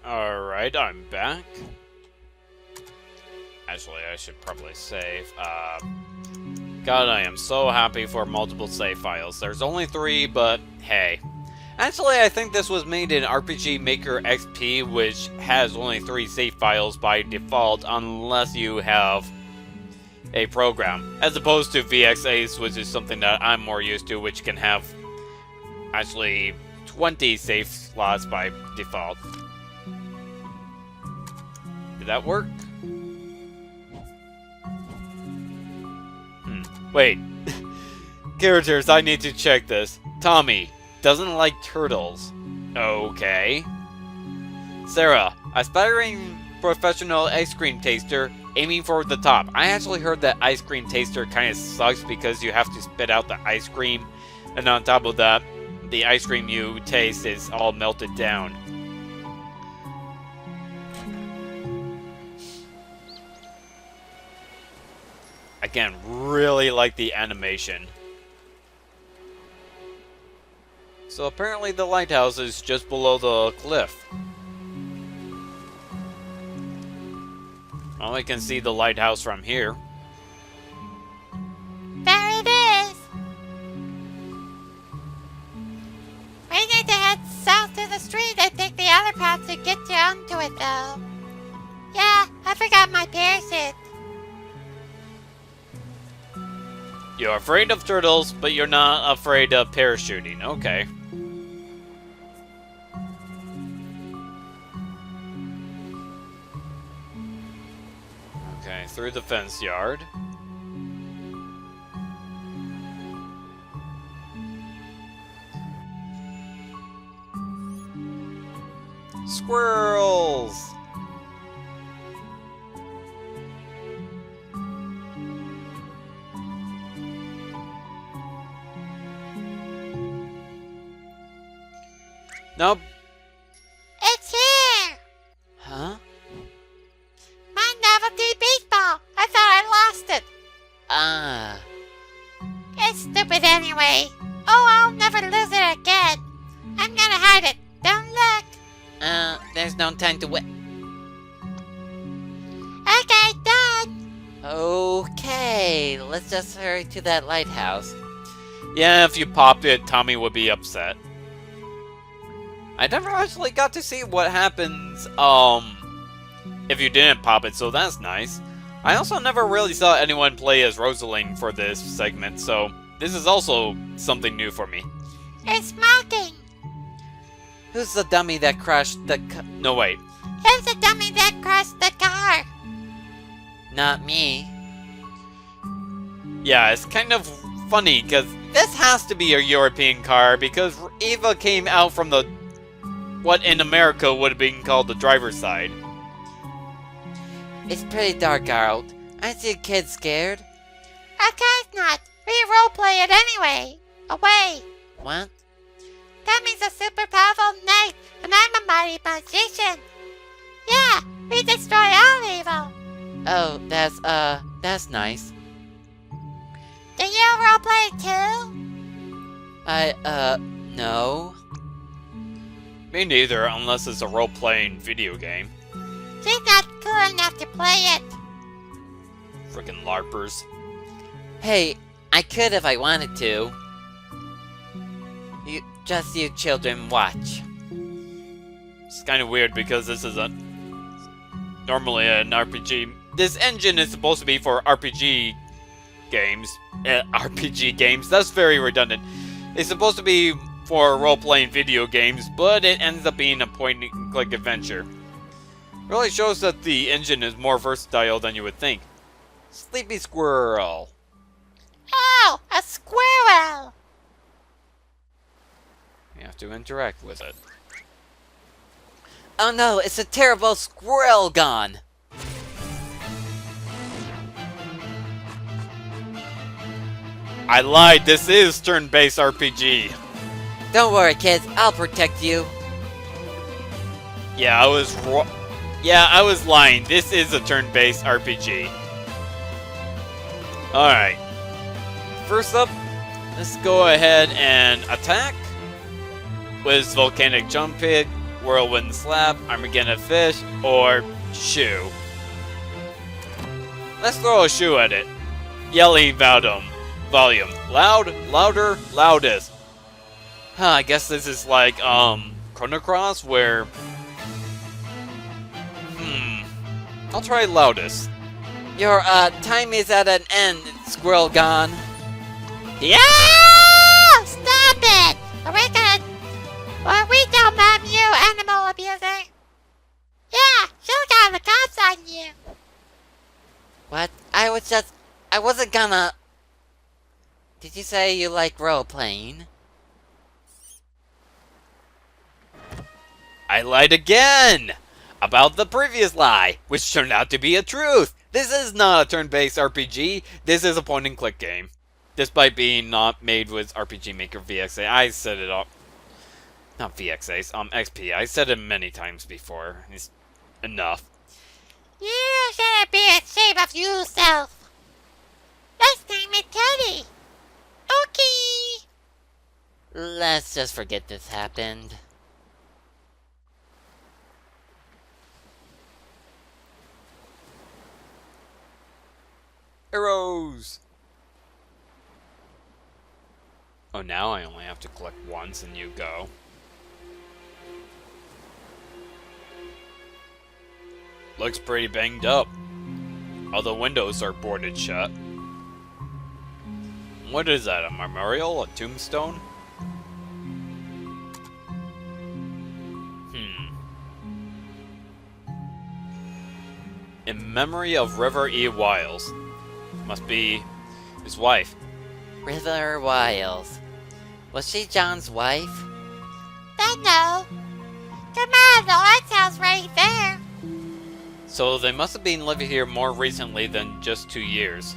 Alright, I'm back. Actually, I should probably save. God, I am so happy for multiple save files. There's only 3, but hey. Actually, I think this was made in RPG Maker XP, which has only 3 save files by default, unless you have a program. As opposed to VX8, which is something that I'm more used to, which can have actually 20 save slots by default. Did that work? Wait. Characters, I need to check this. Tommy doesn't like turtles. Okay. Sarah, aspiring professional ice cream taster, aiming for the top. I actually heard that ice cream taster kind of sucks because you have to spit out the ice cream, and on top of that, the ice cream you taste is all melted down. Again, really like the animation. So apparently the lighthouse is just below the cliff. Well, we can see the lighthouse from here. There it is! We need to head south to the street and take the other path to get you onto it, though. Yeah, I forgot my parachute. You're afraid of turtles, but you're not afraid of parachuting. Okay. Okay, through the fence yard. Squirrels! Nope. It's here! Huh? My novelty baseball! I thought I lost it! Ah. It's stupid anyway. Oh, I'll never lose it again. I'm gonna hide it. Don't look. There's no time to wait. Okay, done. Okay, let's just hurry to that lighthouse. Yeah, if you popped it, Tommy would be upset. I never actually got to see what happens, if you didn't pop it, so that's nice. I also never really saw anyone play as Rosaline for this segment, so this is also something new for me. It's smoking. Who's the dummy that crashed the No, wait. Who's the dummy that crashed the car? Not me. Yeah, it's kind of funny, because this has to be a European car, because Eva came out from the what in America would have been called the driver's side. It's pretty dark out. Aren't you kids scared? Of course not. We roleplay it anyway. Away. What? Tommy's a super powerful knight, and I'm a mighty magician. Yeah, we destroy all evil. Oh, that's nice. Do you roleplay too? No. Me neither, unless it's a role-playing video game. She's not cool enough to play it. Frickin' LARPers. Hey, I could if I wanted to. You children watch. It's kind of weird because this is normally an RPG. This engine is supposed to be for RPG games. RPG games, that's very redundant. It's supposed to be for role-playing video games, but it ends up being a point-and-click adventure. Really shows that the engine is more versatile than you would think. Sleepy Squirrel. Oh, a squirrel! You have to interact with it. Oh no, it's a terrible squirrel gone. I lied, this is turn-based RPG. Don't worry, kids, I'll protect you. Yeah, I was lying. This is a turn-based RPG. Alright. First up, let's go ahead and attack with Volcanic Jump Pit. Whirlwind Slap, Armageddon Fish, or Shoe. Let's throw a shoe at it. Yelling volume. Loud, louder, loudest. I guess this is like, Chrono Cross, where... I'll try loudest. Your, time is at an end, Squirrel gone. Yeah! Stop it! Or we don't mom you, animal abuser. Yeah, she'll got the cops on you. What? I wasn't gonna... Did you say you like role-playing? I lied again! About the previous lie, which turned out to be a truth! This is not a turn-based RPG, this is a point-and-click game. Despite being not made with RPG Maker VXA, I said it all. Not VXA, XP. I said it many times before. It's enough. You should be ashamed of yourself. Let's name it Teddy. Okay. Let's just forget this happened. Arrows! Oh, now I only have to click once and you go. Looks pretty banged up. All the windows are boarded shut. What is that, a memorial? A tombstone? In memory of River E. Wiles. Must be his wife. River Wiles. Was she John's wife? Then no. Come on, the lighthouse right there. So they must have been living here more recently than just 2 years.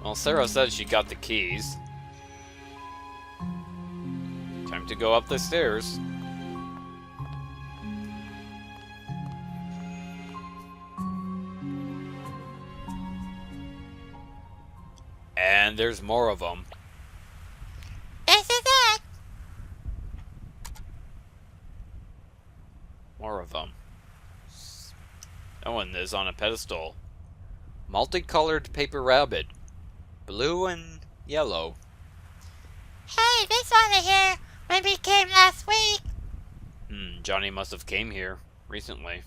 Well, Sarah said she got the keys. Time to go up the stairs. And there's more of them. This is it. More of them. That one is on a pedestal. Multicolored paper rabbit. Blue and yellow. Hey, this one here when we came last week. Johnny must have came here recently.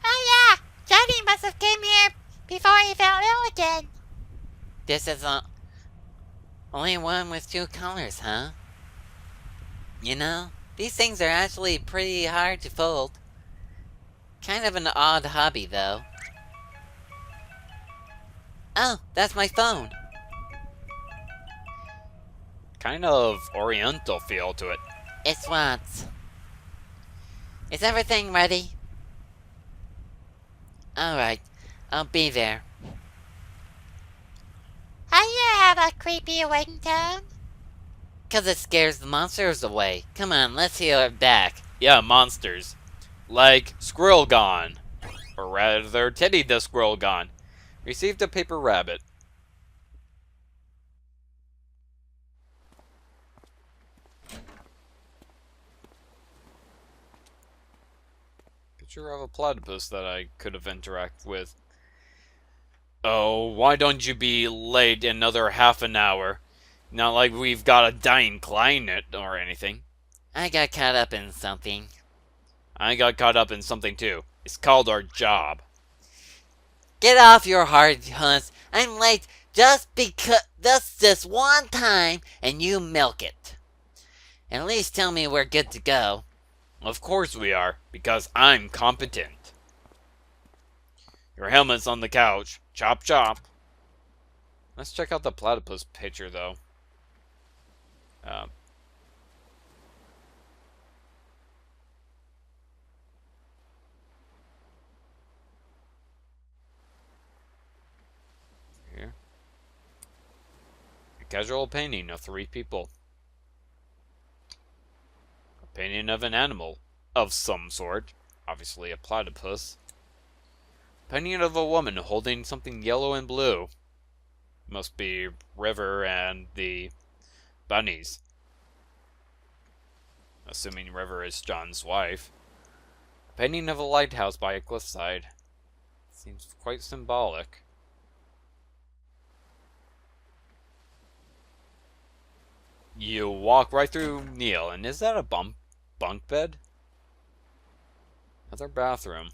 Oh yeah, Johnny must have came here before he fell ill again. This is only one with 2 colors, huh? You know, these things are actually pretty hard to fold. Kind of an odd hobby, though. Oh, that's my phone. Kind of oriental feel to it. It's Watts. Is everything ready? Alright, I'll be there. How do you have a creepy ringtone? 'Cause it scares the monsters away. Come on, let's heal it back. Yeah, monsters. Like Squirrel Gone. Or rather, Teddy the Squirrel Gone. Received a paper rabbit. Picture of a platypus that I could have interacted with. Oh, why don't you be late another half an hour? Not like we've got a dying client or anything. I got caught up in something. I got caught up in something too. It's called our job. Get off your hard hunts. I'm late just because that's this one time and you milk it. At least tell me we're good to go. Of course we are, because I'm competent. Your helmet's on the couch. Chop chop. Let's check out the platypus picture though. Here. A casual painting of 3 people. A painting of an animal of some sort. Obviously a platypus. Painting of a woman holding something yellow and blue. Must be River and the bunnies. assuming River is John's wife. A painting of a lighthouse by a cliffside. Seems quite symbolic. You walk right through Neil, and is that a bunk bed? Another bathroom.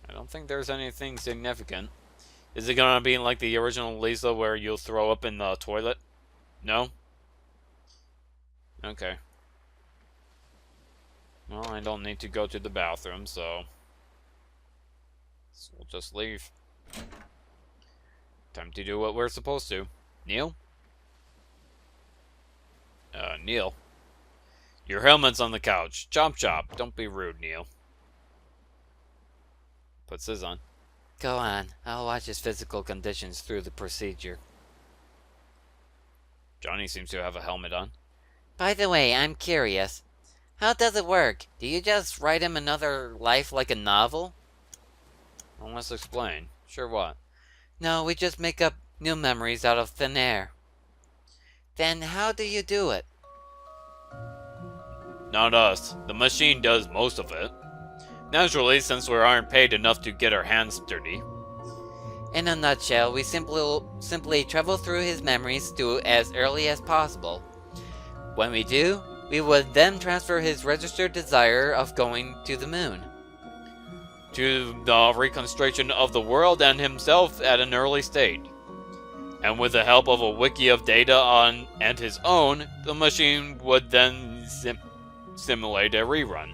I don't think there's anything significant. Is it gonna be like the original Lisa where you'll throw up in the toilet? No? Okay. Well, I don't need to go to the bathroom, so we'll just leave. Time to do what we're supposed to. Neil? Neil. Your helmet's on the couch. Chomp chop. Don't be rude, Neil. Puts his on. Go on. I'll watch his physical conditions through the procedure. Johnny seems to have a helmet on. By the way, I'm curious. How does it work? Do you just write him another life like a novel? Well, let's explain. Sure what? No, we just make up new memories out of thin air. Then how do you do it? Not us. The machine does most of it. Naturally, since we aren't paid enough to get our hands dirty. In a nutshell, we simply travel through his memories to as early as possible. When we do, we would then transfer his registered desire of going to the moon. To the reconstruction of the world and himself at an early state. And with the help of a wiki of data and his own, the machine would then simulate a rerun.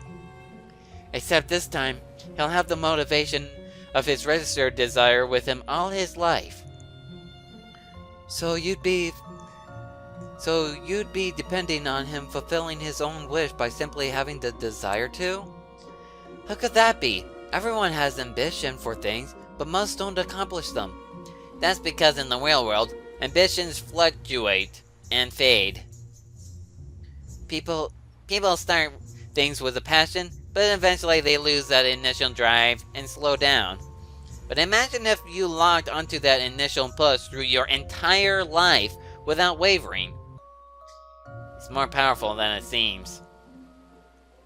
Except this time, he'll have the motivation of his registered desire with him all his life. So you'd be depending on him fulfilling his own wish by simply having the desire to? How could that be? Everyone has ambition for things, but most don't accomplish them. That's because in the real world, ambitions fluctuate and fade. People start things with a passion, but eventually they lose that initial drive and slow down. But imagine if you locked onto that initial push through your entire life without wavering. It's more powerful than it seems.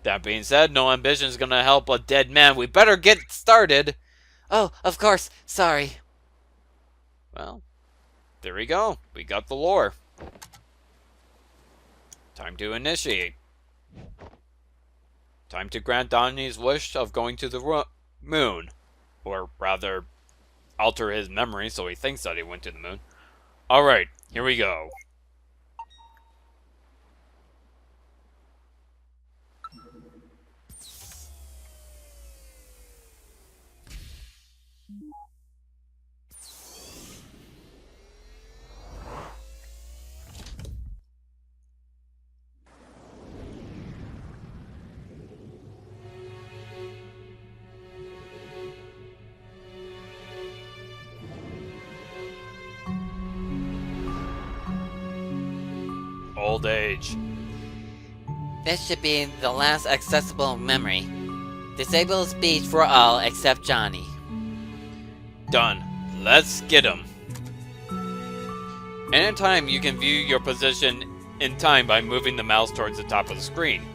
That being said, no ambition's gonna help a dead man. We better get started. Oh, of course, sorry. Well, there we go. We got the lore. Time to initiate. Time to grant Donnie's wish of going to the moon. Or rather, alter his memory so he thinks that he went to the moon. Alright, here we go. Old age. This should be the last accessible memory. Disable speech for all except Johnny. Done. Let's get him. Anytime you can view your position in time by moving the mouse towards the top of the screen.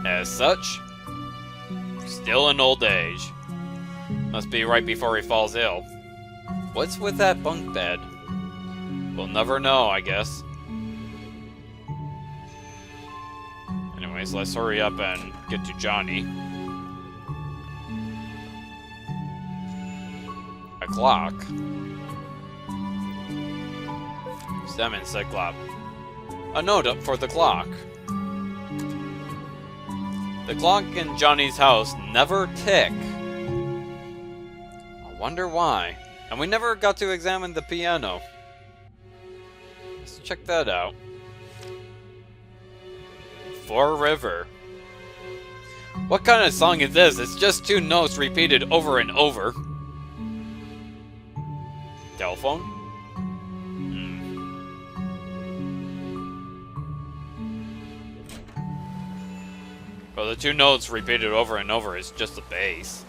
As such, still in old age. Must be right before he falls ill. What's with that bunk bed? We'll never know, I guess. Anyways, let's hurry up and get to Johnny. A clock. Salmon Cyclops. A note up for the clock. The clock in Johnny's house never tick. I wonder why. And we never got to examine the piano. Let's check that out. For River. What kind of song is this? It's just two notes repeated over and over. Telephone? Well, the two notes repeated over and over is just the bass.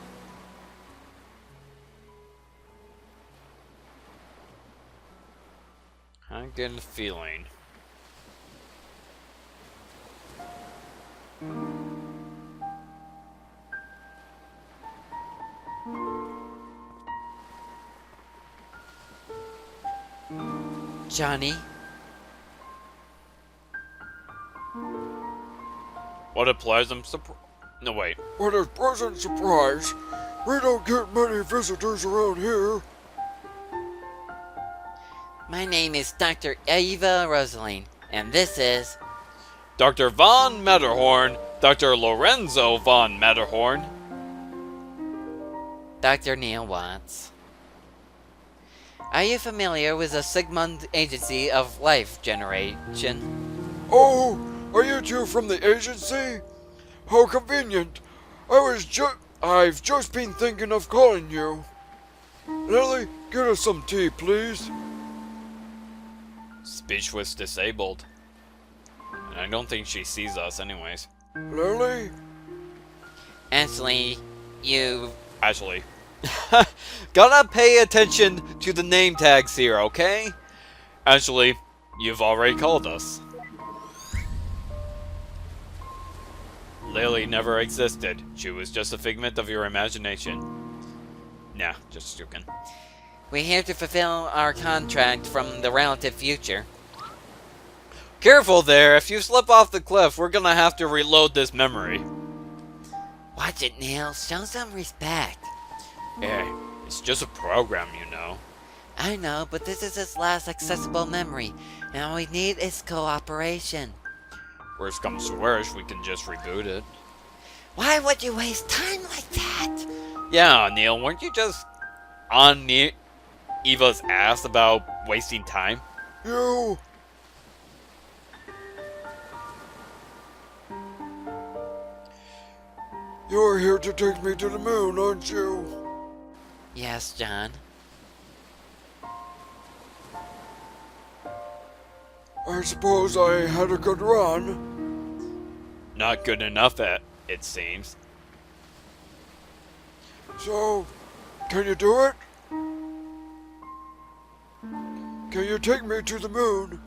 I get a feeling. Johnny. What a pleasant surprise. No, wait. What a pleasant surprise. We don't get many visitors around here. My name is Dr. Eva Rosaline, and this is... Dr. Von Matterhorn, Dr. Lorenzo Von Matterhorn. Dr. Neil Watts. Are you familiar with the Sigmund Agency of Life Generation? Oh, are you two from the agency? How convenient. I've just been thinking of calling you. Lily, get us some tea, please. Speech was disabled. And I don't think she sees us anyways. Lily? Ashley, you... Ashley. Gotta pay attention to the name tags here, okay? Ashley, you've already called us. Lily never existed. She was just a figment of your imagination. Nah, just joking. We're here to fulfill our contract from the relative future. Careful there, if you slip off the cliff, we're gonna have to reload this memory. Watch it, Neil. Show some respect. Hey, it's just a program, you know. I know, but this is its last accessible memory, and all we need is cooperation. Worst comes to worst, we can just reboot it. Why would you waste time like that? Yeah, Neil, weren't you just on Eva's ass about wasting time? You... You're here to take me to the moon, aren't you? Yes, John. I suppose I had a good run. Not good enough, it seems. So, can you do it? Can you take me to the moon?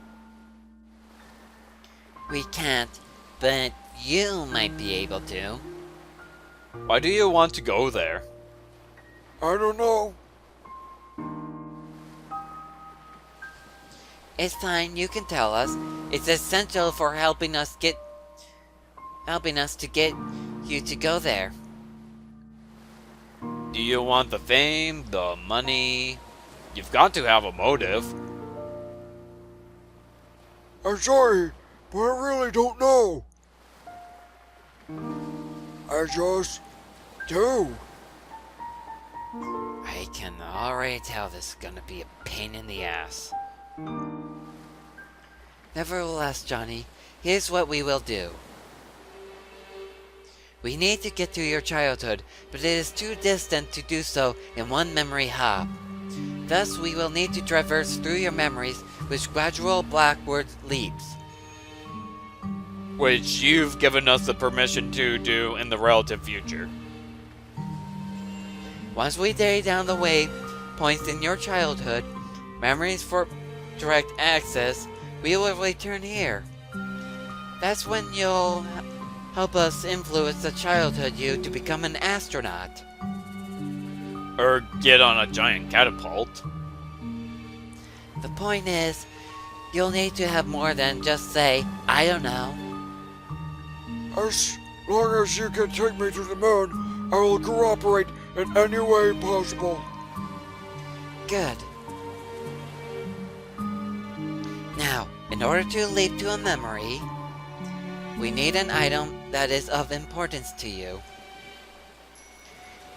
We can't, but you might be able to. Why do you want to go there? I don't know. It's fine, you can tell us. It's essential for helping us to get you to go there. Do you want the fame, the money? You've got to have a motive. I'm sorry, but I really don't know. I just do. I can already tell this is gonna be a pain in the ass. Nevertheless, Johnny, here's what we will do. We need to get to your childhood, but it is too distant to do so in one memory hop. Thus, we will need to traverse through your memories with gradual backward leaps. Which you've given us the permission to do in the relative future. Once we lay down the waypoints in your childhood, memories for direct access, we will return here. That's when you'll help us influence the childhood you to become an astronaut. Or get on a giant catapult. The point is, you'll need to have more than just say, I don't know. As long as you can take me to the moon, I will cooperate in any way possible. Good. Now, in order to leap to a memory, we need an item that is of importance to you.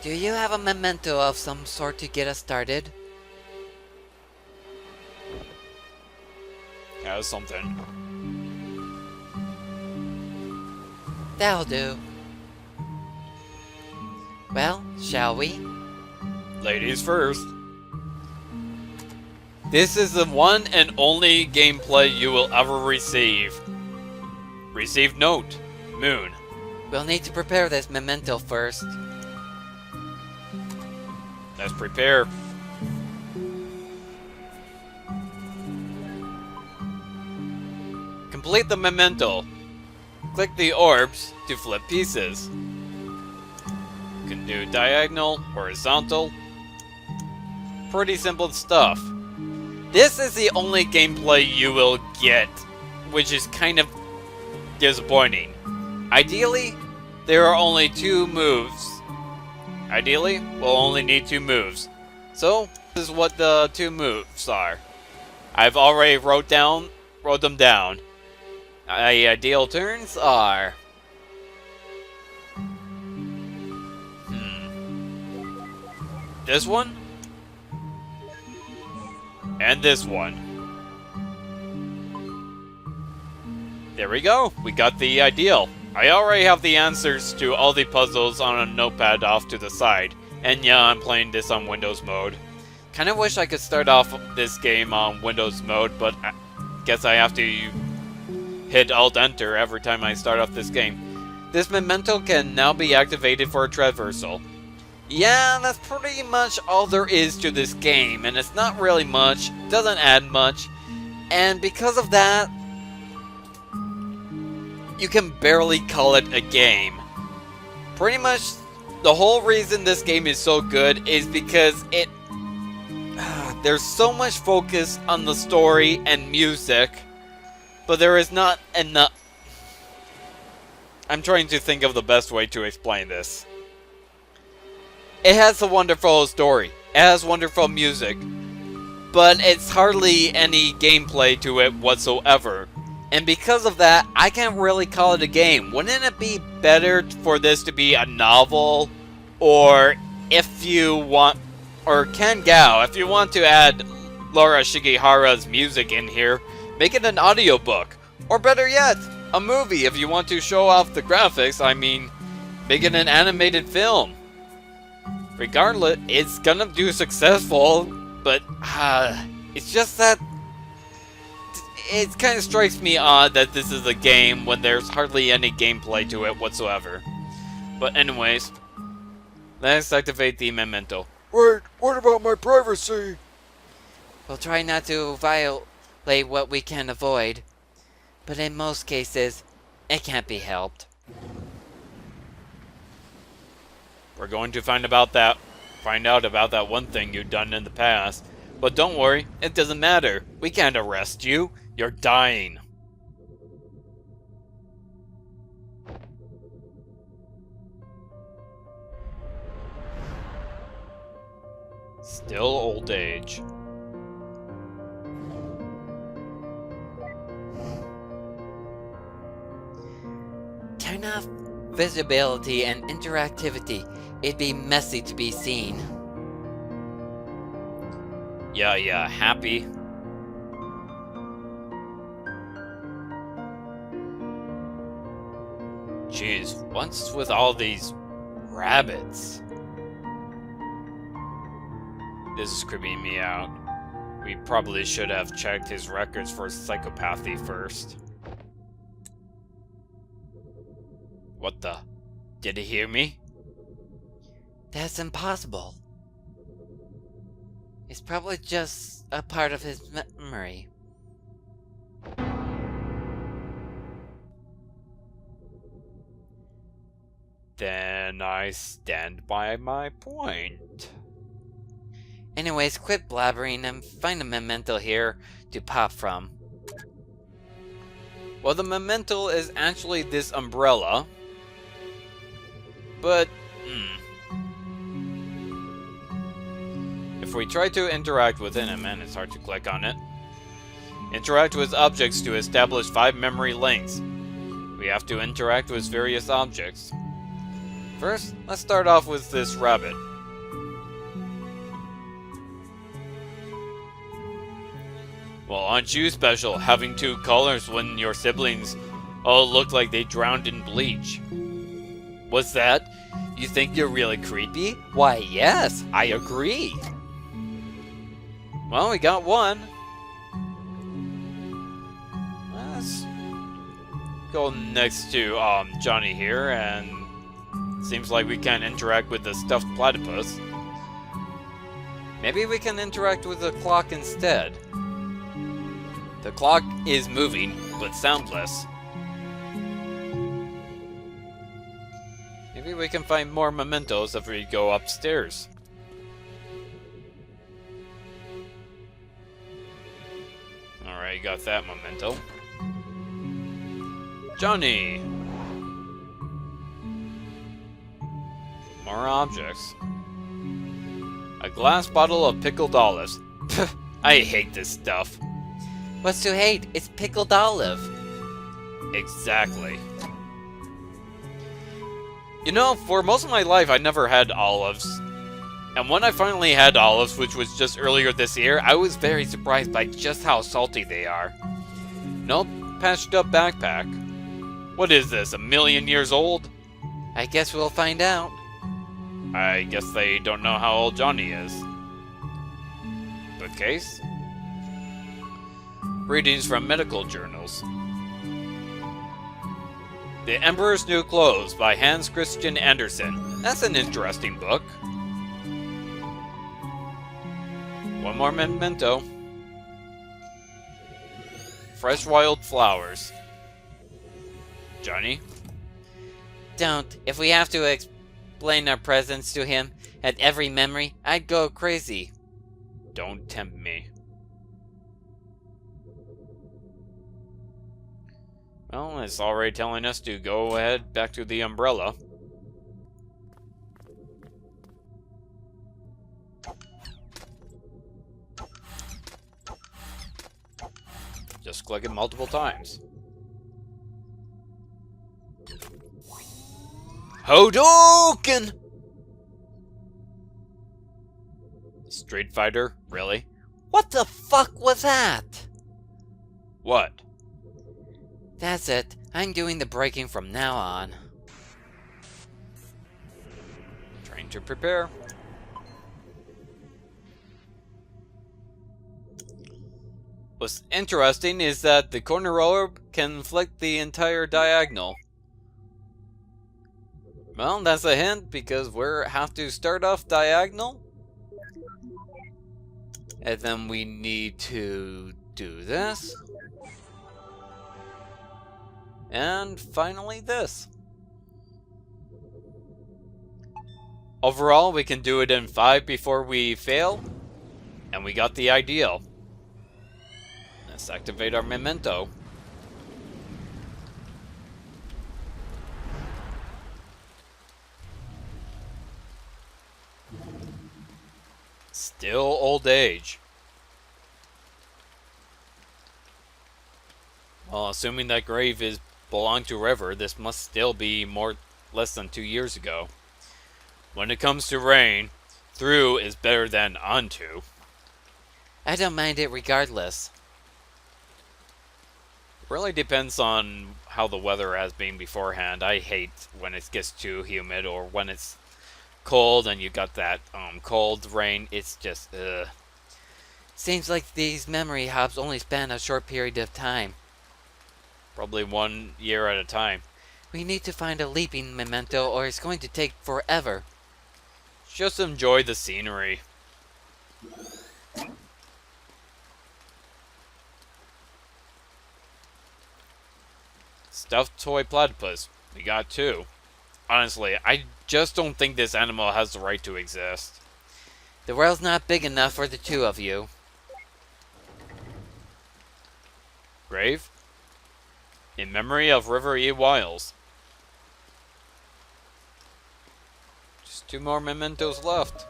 Do you have a memento of some sort to get us started? Has something. That'll do. Well, shall we? Ladies first. This is the one and only gameplay you will ever receive. Receive note. Moon. We'll need to prepare this memento first. Let's prepare. Complete the memento. Click the orbs to flip pieces. You can do diagonal, horizontal. Pretty simple stuff. This is the only gameplay you will get, which is kind of disappointing. Ideally, there are only 2 moves. Ideally, we'll only need 2 moves. So, this is what the 2 moves are. I've already wrote them down. The ideal turns are... This one? And this one. There we go. We got the ideal. I already have the answers to all the puzzles on a notepad off to the side. And yeah, I'm playing this on Windows mode. Kinda wish I could start off this game on Windows mode, but I guess I have to hit Alt-Enter every time I start off this game. This memento can now be activated for a traversal. Yeah, that's pretty much all there is to this game, and it's not really much, doesn't add much, and because of that, you can barely call it a game. Pretty much, the whole reason this game is so good is because there's so much focus on the story and music, but there is not enough. I'm trying to think of the best way to explain this. It has a wonderful story, it has wonderful music, but it's hardly any gameplay to it whatsoever. And because of that, I can't really call it a game. Wouldn't it be better for this to be a novel? Or if you want, or Ken Gao, if you want to add Laura Shigehara's music in here, make it an audiobook. Or better yet, a movie if you want to show off the graphics. I mean, make it an animated film. Regardless, it's gonna do successful, but it's just that it kind of strikes me odd that this is a game when there's hardly any gameplay to it whatsoever. But anyways, let's activate the memento. Wait, what about my privacy? We'll try not to violate what we can avoid, but in most cases, it can't be helped. We're going to find out about that one thing you've done in the past. But don't worry, it doesn't matter. We can't arrest you. You're dying. Still old age. Turn off visibility and interactivity. It'd be messy to be seen. Yeah, happy. Jeez, what's with all these rabbits? This is creeping me out. We probably should have checked his records for psychopathy first. What the? Did he hear me? That's impossible. It's probably just a part of his memory. Then I stand by my point. Anyways, quit blabbering and find a memento here to pop from. Well, the memento is actually this umbrella. But, if we try to interact with it, and it's hard to click on it. Interact with objects to establish 5 memory links. We have to interact with various objects. First, let's start off with this rabbit. Well, aren't you special, having 2 colors when your siblings all look like they drowned in bleach? What's that? You think you're really creepy? Why, yes, I agree. Well, we got one. Let's go next to Johnny here, and seems like we can interact with the stuffed platypus. Maybe we can interact with the clock instead. The clock is moving, but soundless. Maybe we can find more mementos if we go upstairs. got that memento. Johnny! More objects. A glass bottle of pickled olives. I hate this stuff. What's to hate? It's pickled olive. Exactly. You know, for most of my life, I never had olives. And when I finally had olives, which was just earlier this year, I was very surprised by just how salty they are. No patched up backpack. What is this, 1,000,000 years old? I guess we'll find out. I guess they don't know how old Johnny is. Bookcase? Readings from medical journals. The Emperor's New Clothes by Hans Christian Andersen. That's an interesting book. One more memento. Fresh wild flowers. Johnny? Don't. If we have to explain our presence to him at every memory, I'd go crazy. Don't tempt me. Well, it's already telling us to go ahead back to the umbrella. Just click it multiple times. Hadouken! Street Fighter? Really? What the fuck was that? What? That's it. I'm doing the braking from now on. Trying to prepare. What's interesting is that the corner orb can flick the entire diagonal. Well, that's a hint because we have to start off diagonal. And then we need to do this. And finally this. Overall, we can do it in 5 before we fail. And we got the ideal. Let's activate our memento. Still old age. Well, assuming that grave belonged to River, this must still be less than 2 years ago. When it comes to rain, through is better than onto. I don't mind it regardless. Really depends on how the weather has been beforehand. I hate when it gets too humid or when it's cold and you got that cold rain. It's just Seems like these memory hops only span a short period of time. Probably 1 year at a time. We need to find a leaping memento or it's going to take forever. Just enjoy the scenery. Stuffed toy platypus. We got 2. Honestly, I just don't think this animal has the right to exist. The world's not big enough for the 2 of you. Grave? In memory of River E. Wiles. Just 2 more mementos left.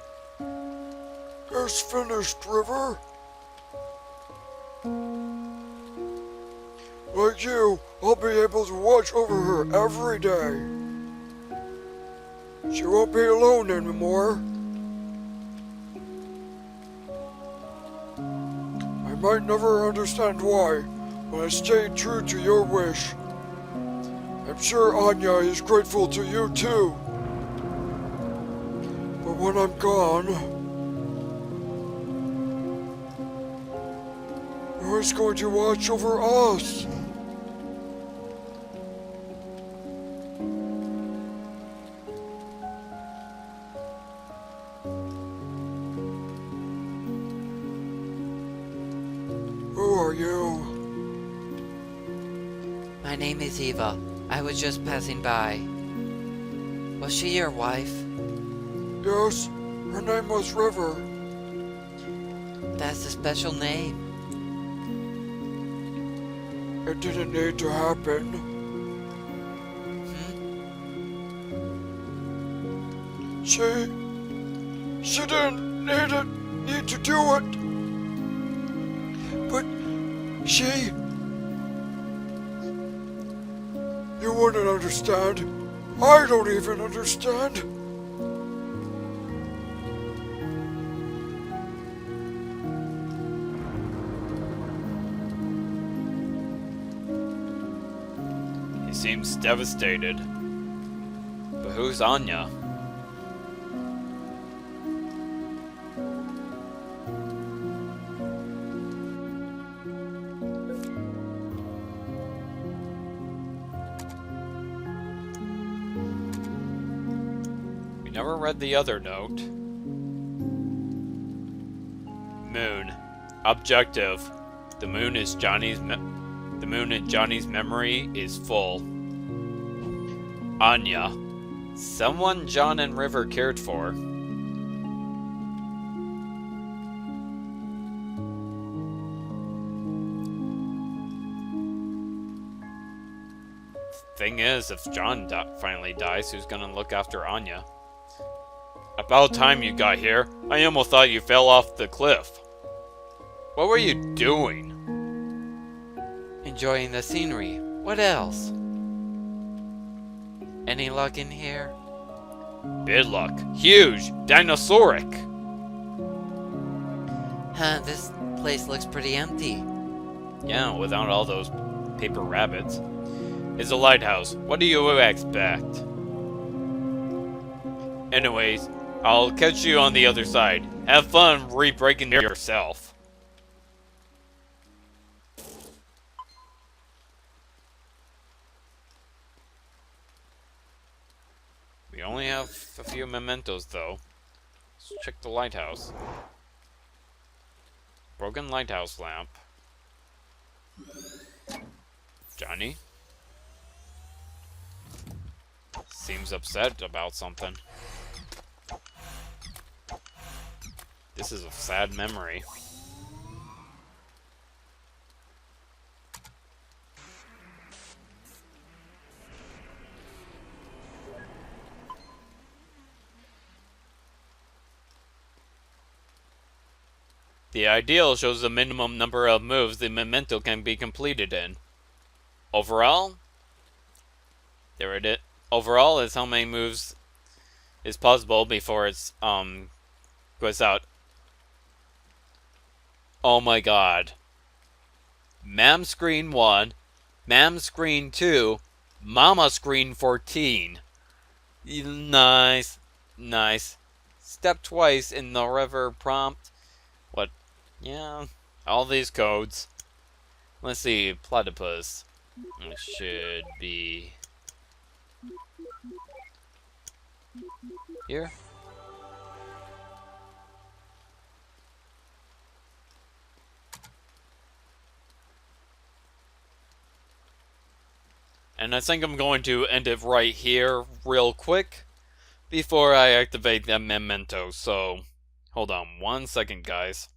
It's finished, River. Like you, I'll be able to watch over her every day. She won't be alone anymore. I might never understand why, but I stayed true to your wish. I'm sure Anya is grateful to you too. But when I'm gone, who's going to watch over us? Who are you? My name is Eva. I was just passing by. Was she your wife? Yes, her name was River. That's a special name. It didn't need to happen. She didn't need to do it. But you wouldn't understand. I don't even understand. He seems devastated. But who's Anya? We never read the other note. Moon. Objective. The moon in Johnny's memory is full. Anya. Someone John and River cared for. Thing is, if John finally dies, who's gonna look after Anya? About time you got here. I almost thought you fell off the cliff. What were you doing? Enjoying the scenery. What else? Any luck in here? Bid luck. Huge. Dinosauric. Huh, this place looks pretty empty. Yeah, without all those paper rabbits. It's a lighthouse. What do you expect? Anyways, I'll catch you on the other side. Have fun re-breaking yourself. We only have a few mementos, though. Let's check the lighthouse. Broken lighthouse lamp. Johnny? Seems upset about something. This is a sad memory. The ideal shows the minimum number of moves the memento can be completed in. Overall? There it is. Overall is how many moves is possible before it's goes out. Oh my god. Mam screen 1, Mam screen 2, Mama screen 14. Nice. Nice. Step twice in the river prompt. What? Yeah, all these codes. Let's see, platypus. It should be here. And I think I'm going to end it right here real quick before I activate that memento. So, hold on 1 second, guys.